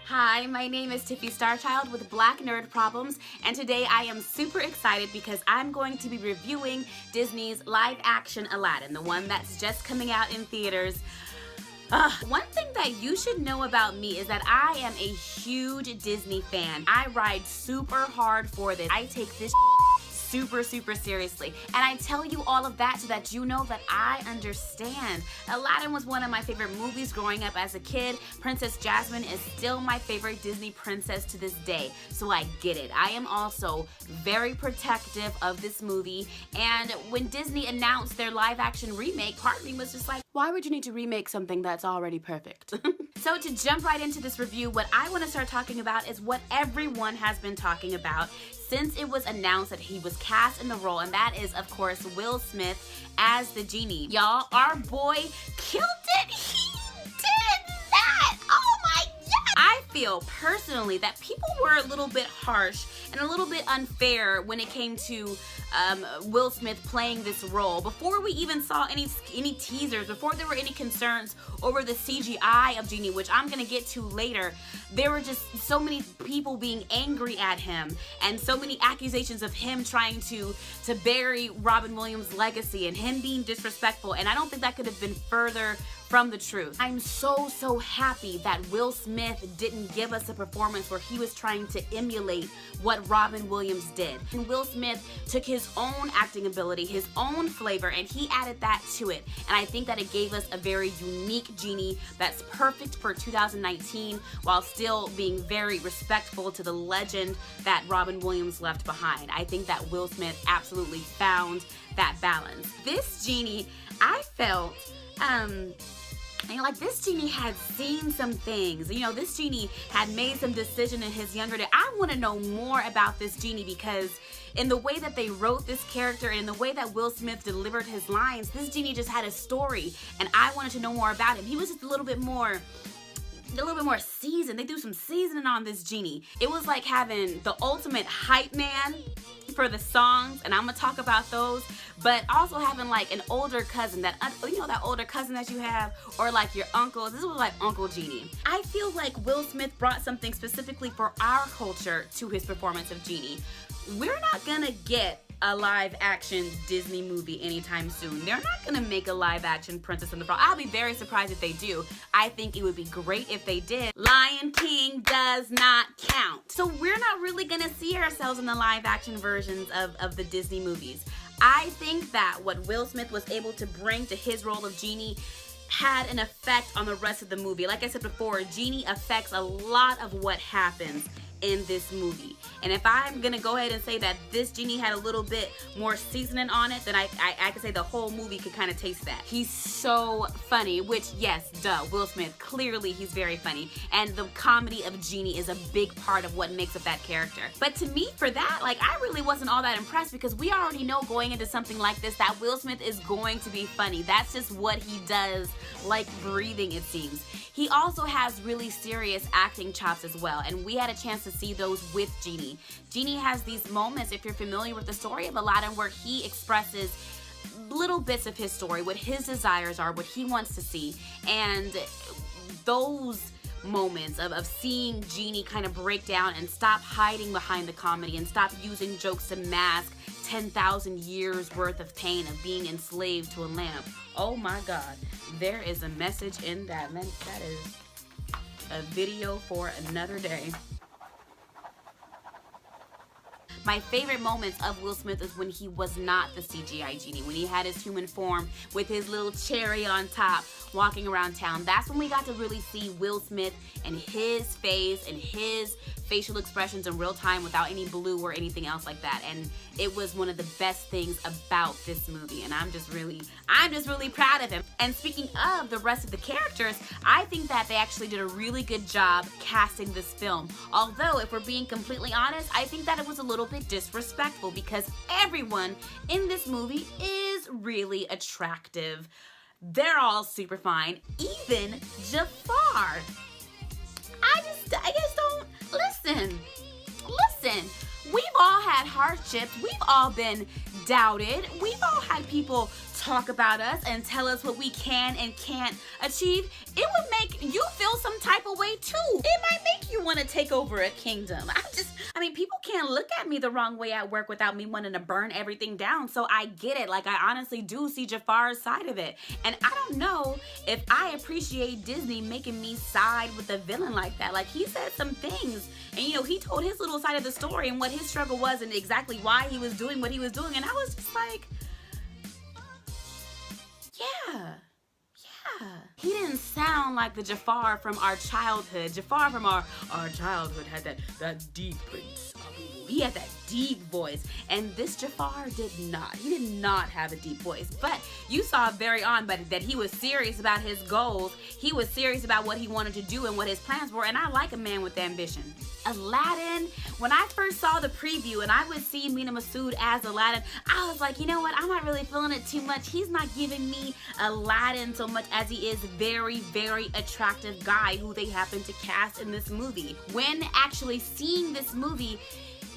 Hi, my name is Tiffie Starchild with Black Nerd Problems, and today I am super excited because I'm going to be reviewing Disney's live-action Aladdin, the one that's just coming out in theaters. One thing that you should know about me is that I am a huge Disney fan. I ride super hard for this. I take this super seriously, and I tell you all of that so that you know that I understand. Aladdin was one of my favorite movies growing up as a kid. Princess Jasmine is still my favorite Disney princess to this day, so I get it. I am also very protective of this movie, and when Disney announced their live-action remake, part of me was just like, why would you need to remake something that's already perfect? So to jump right into this review, what I want to start talking about is what everyone has been talking about since it was announced that he was cast in the role, and that is, of course, Will Smith as the Genie. Y'all, our boy killed it. He did that. Oh my God. I feel personally that people were a little bit harsh and a little bit unfair when it came to Will Smith playing this role. Before we even saw any teasers, before there were any concerns over the CGI of Genie, which I'm gonna get to later, there were just so many people being angry at him and so many accusations of him trying to bury Robin Williams' legacy and him being disrespectful, and I don't think that could have been further from the truth. I'm so happy that Will Smith didn't give us a performance where he was trying to emulate what Robin Williams did. And Will Smith took his own acting ability, his own flavor, and he added that to it. And I think that it gave us a very unique Genie that's perfect for 2019 while still being very respectful to the legend that Robin Williams left behind. I think that Will Smith absolutely found that balance. This Genie, I felt, like this Genie had seen some things. You know, this Genie had made some decision in his younger day. I want to know more about this Genie because in the way that they wrote this character and in the way that Will Smith delivered his lines, this Genie just had a story, and I wanted to know more about him. He was just a little bit more seasoned. They threw some seasoning on this Genie. It was like having the ultimate hype man for the songs, and I'm gonna talk about those, but also having like an older cousin, that you know, that older cousin that you have, or like your uncle. This was like Uncle Genie. I feel like Will Smith brought something specifically for our culture to his performance of Genie. We're not gonna get a live action Disney movie anytime soon. They're not gonna make a live action Princess and the Frog. I'll be very surprised if they do. I think it would be great if they did. Lion King does not count. So we're not really gonna see ourselves in the live action versions of the Disney movies. I think that what Will Smith was able to bring to his role of Genie had an effect on the rest of the movie. Like I said before, Genie affects a lot of what happens in this movie. And if I'm gonna go ahead and say that this Genie had a little bit more seasoning on it, then I could say the whole movie could kind of taste that. He's so funny, which, yes, duh, Will Smith, clearly he's very funny. And the comedy of Genie is a big part of what makes up that character. But to me, for that, like, I really wasn't all that impressed because we already know going into something like this that Will Smith is going to be funny. That's just what he does, like breathing, it seems. He also has really serious acting chops as well, and we had a chance to see those with Genie. Genie has these moments, if you're familiar with the story of Aladdin, where he expresses little bits of his story, what his desires are, what he wants to see, and those moments of seeing Genie kind of break down and stop hiding behind the comedy and stop using jokes to mask 10,000 years worth of pain of being enslaved to a lamp. Oh my God, there is a message in that. Man, that is a video for another day. My favorite moments of Will Smith is when he was not the CGI Genie, when he had his human form with his little cherry on top walking around town. That's when we got to really see Will Smith and his face and his facial expressions in real time without any blue or anything else like that. And it was one of the best things about this movie, and I'm just really proud of him. And speaking of the rest of the characters, I think that they actually did a really good job casting this film. Although, if we're being completely honest, I think that it was a little bit disrespectful because everyone in this movie is really attractive. They're all super fine, even Jafar. I just don't, listen, we've all had hardships, we've all been doubted, we've all had people talk about us and tell us what we can and can't achieve. It would make you feel some type of way too. It might make you want to take over a kingdom. I mean, people can't look at me the wrong way at work without me wanting to burn everything down. So I get it. Like, I honestly do see Jafar's side of it. And I don't know if I appreciate Disney making me side with the villain like that. Like, he said some things, and you know, he told his little side of the story and what his struggle was and exactly why he was doing what he was doing. And I was just like, yeah. He didn't sound like the Jafar from our childhood. Jafar from our childhood had that deep Prince. He had that deep voice, and this Jafar did not. He did not have a deep voice, but you saw very on that he was serious about his goals. He was serious about what he wanted to do and what his plans were, and I like a man with ambition. Aladdin, when I first saw the preview and I would see Mina Masood as Aladdin, I was like, you know what, I'm not really feeling it too much. He's not giving me Aladdin so much as he is very, very attractive guy who they happen to cast in this movie. When actually seeing this movie,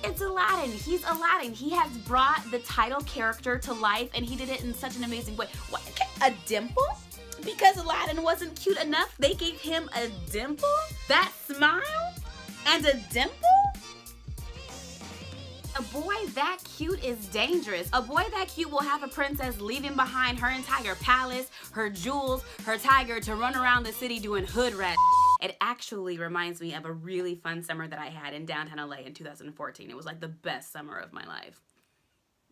it's Aladdin. He's Aladdin. He has brought the title character to life, and he did it in such an amazing way. What, a dimple? Because Aladdin wasn't cute enough, they gave him a dimple? That smile? And a dimple? A boy that cute is dangerous. A boy that cute will have a princess leaving behind her entire palace, her jewels, her tiger to run around the city doing hood rat. It actually reminds me of a really fun summer that I had in downtown LA in 2014. It was like the best summer of my life.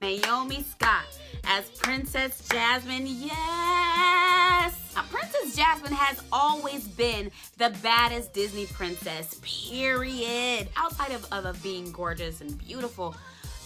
Naomi Scott as Princess Jasmine, yes! Now, Princess Jasmine has always been the baddest Disney princess, period. Outside of being gorgeous and beautiful,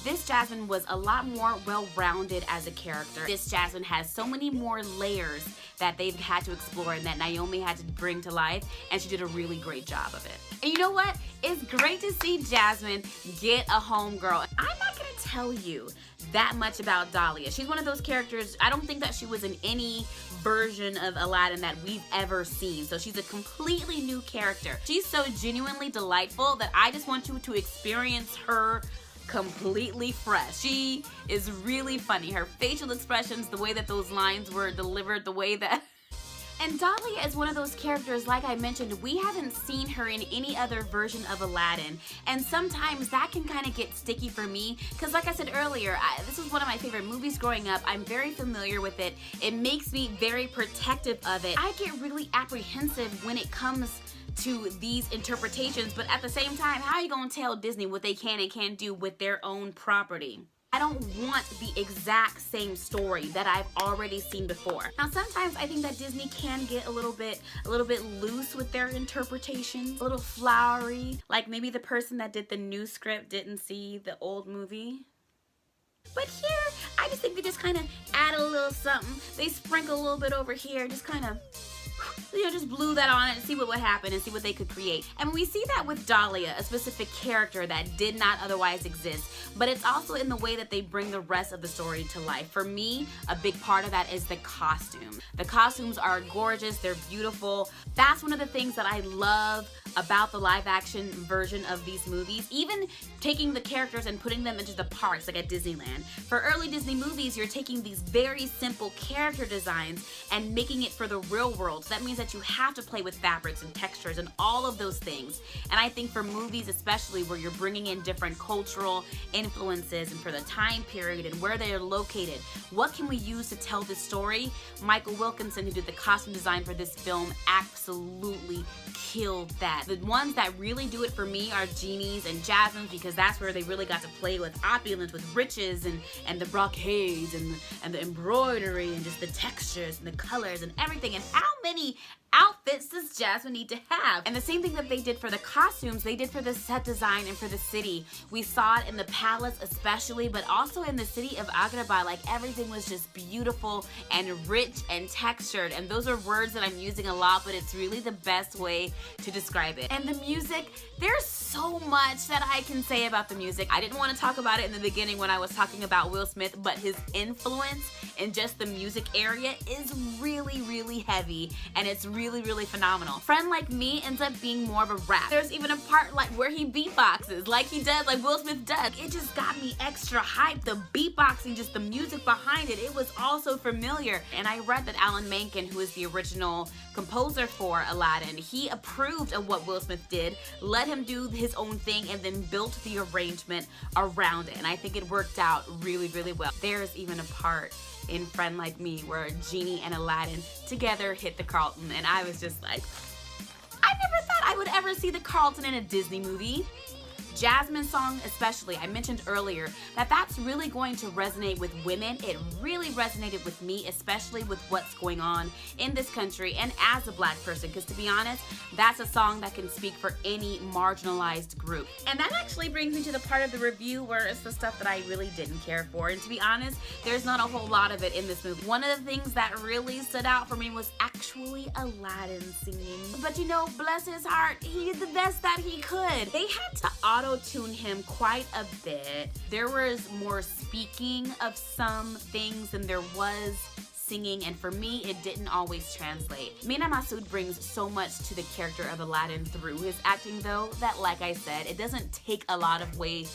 this Jasmine was a lot more well-rounded as a character. This Jasmine has so many more layers that they've had to explore and that Naomi had to bring to life, and she did a really great job of it. And you know what? It's great to see Jasmine get a homegirl. I'm not gonna tell you that much about Dahlia. She's one of those characters, I don't think that she was in any version of Aladdin that we've ever seen. So she's a completely new character. She's so genuinely delightful that I just want you to experience her completely fresh. She is really funny. Her facial expressions, the way that those lines were delivered, the way that... And Dahlia is one of those characters, like I mentioned, we haven't seen her in any other version of Aladdin. And sometimes that can kind of get sticky for me, because like I said earlier, this was one of my favorite movies growing up. I'm very familiar with it. It makes me very protective of it. I get really apprehensive when it comes to these interpretations, but at the same time, how are you gonna tell Disney what they can and can't do with their own property? I don't want the exact same story that I've already seen before. Now, sometimes I think that Disney can get a little bit loose with their interpretations, a little flowery. Like maybe the person that did the new script didn't see the old movie. But here, I just think they just kind of add a little something. They sprinkle a little bit over here, just kind of, you know, just blew that on it and see what would happen and see what they could create. And we see that with Dahlia, a specific character that did not otherwise exist, but it's also in the way that they bring the rest of the story to life. For me, a big part of that is the costume. The costumes are gorgeous, they're beautiful. That's one of the things that I love about the live action version of these movies. Even taking the characters and putting them into the parks, like at Disneyland. For early Disney movies, you're taking these very simple character designs and making it for the real world. So that means that you have to play with fabrics and textures and all of those things. And I think for movies especially, where you're bringing in different cultural influences and for the time period and where they're located, what can we use to tell this story? Michael Wilkinson, who did the costume design for this film, absolutely killed that. The ones that really do it for me are Genie's and Jasmine's, because that's where they really got to play with opulence, with riches and the brocades and the embroidery and just the textures and the colors and everything. And how many outfits does Jasmine need to have? And the same thing that they did for the costumes, they did for the set design and for the city. We saw it in the palace especially, but also in the city of Agrabah. Like, everything was just beautiful and rich and textured. And those are words that I'm using a lot, but it's really the best way to describe it. And the music, there's so much that I can say about the music. I didn't want to talk about it in the beginning when I was talking about Will Smith, but his influence in just the music area is really, really heavy, and it's really phenomenal. Friend Like Me ends up being more of a rap. There's even a part like where he beatboxes like he does, like Will Smith does. It just got me extra hyped. The beatboxing, just the music behind it, it was all so familiar. And I read that Alan Menken, who is the original composer for Aladdin, he approved of what Will Smith did, let him do his own thing, and then built the arrangement around it. And I think it worked out really, really well. There's even a part in Friend Like Me where Genie and Aladdin together hit the Carlton, and I was just like, I never thought I would ever see the Carlton in a Disney movie. Jasmine's song especially, I mentioned earlier that that's really going to resonate with women. It really resonated with me, especially with what's going on in this country and as a black person, because to be honest, that's a song that can speak for any marginalized group. And that actually brings me to the part of the review where it's the stuff that I really didn't care for. And to be honest, there's not a whole lot of it in this movie. One of the things that really stood out for me was actually Aladdin singing. But you know, bless his heart, he did the best that he could. They had to auto-tune him quite a bit. There was more speaking of some things than there was singing, and for me, it didn't always translate. Mina Massoud brings so much to the character of Aladdin through his acting though, that like I said, it doesn't take a lot of weight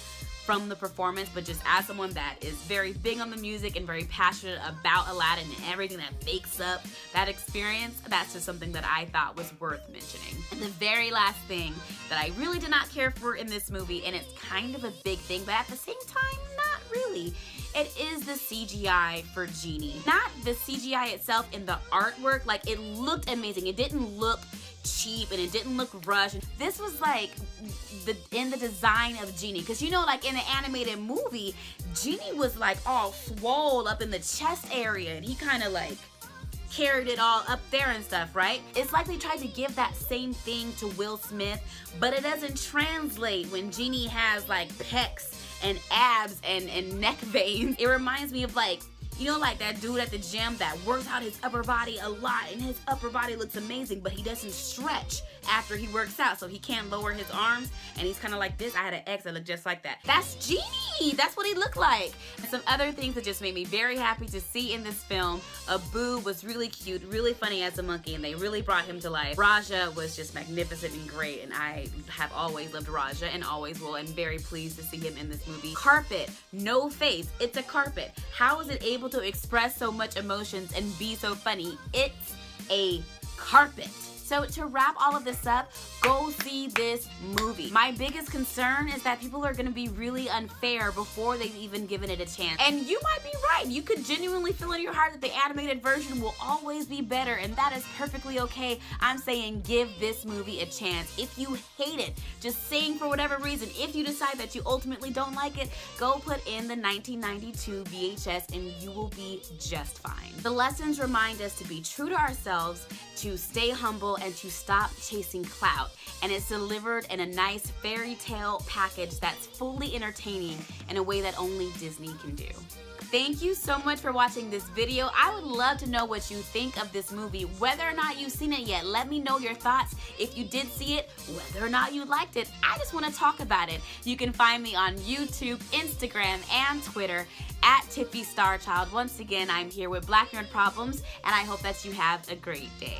from the performance, but just as someone that is very big on the music and very passionate about Aladdin and everything that makes up that experience, that's just something that I thought was worth mentioning. And the very last thing that I really did not care for in this movie, and it's kind of a big thing, but at the same time, not really, it is the CGI for Genie. Not the CGI itself in the artwork, like it looked amazing. It didn't look cheap and it didn't look rushed. This was like in the design of Genie, because you know, like in the animated movie, Genie was like all swole up in the chest area and he kind of like carried it all up there and stuff, right? It's like they tried to give that same thing to Will Smith, but it doesn't translate when Genie has like pecs and abs and neck veins. It reminds me of like, you know, like that dude at the gym that works out his upper body a lot and his upper body looks amazing, but he doesn't stretch after he works out, so he can't lower his arms, and he's kind of like this. I had an ex that looked just like that. That's Genie! That's what he looked like. And some other things that just made me very happy to see in this film. Abu was really cute, really funny as a monkey, and they really brought him to life. Raja was just magnificent and great, and I have always loved Raja and always will, and very pleased to see him in this movie. Carpet, no face, it's a carpet. How is it able to express so much emotions and be so funny? It's a carpet. So to wrap all of this up, go see this movie. My biggest concern is that people are gonna be really unfair before they've even given it a chance. And you might be right. You could genuinely feel in your heart that the animated version will always be better, and that is perfectly okay. I'm saying give this movie a chance. If you hate it, just saying for whatever reason, if you decide that you ultimately don't like it, go put in the 1992 VHS and you will be just fine. The lessons remind us to be true to ourselves, to stay humble, and to stop chasing clout. And it's delivered in a nice fairy tale package that's fully entertaining in a way that only Disney can do. Thank you so much for watching this video. I would love to know what you think of this movie. Whether or not you've seen it yet, let me know your thoughts. If you did see it, whether or not you liked it, I just want to talk about it. You can find me on YouTube, Instagram, and Twitter at Tiffie Starchild. Once again, I'm here with Black Nerd Problems, and I hope that you have a great day.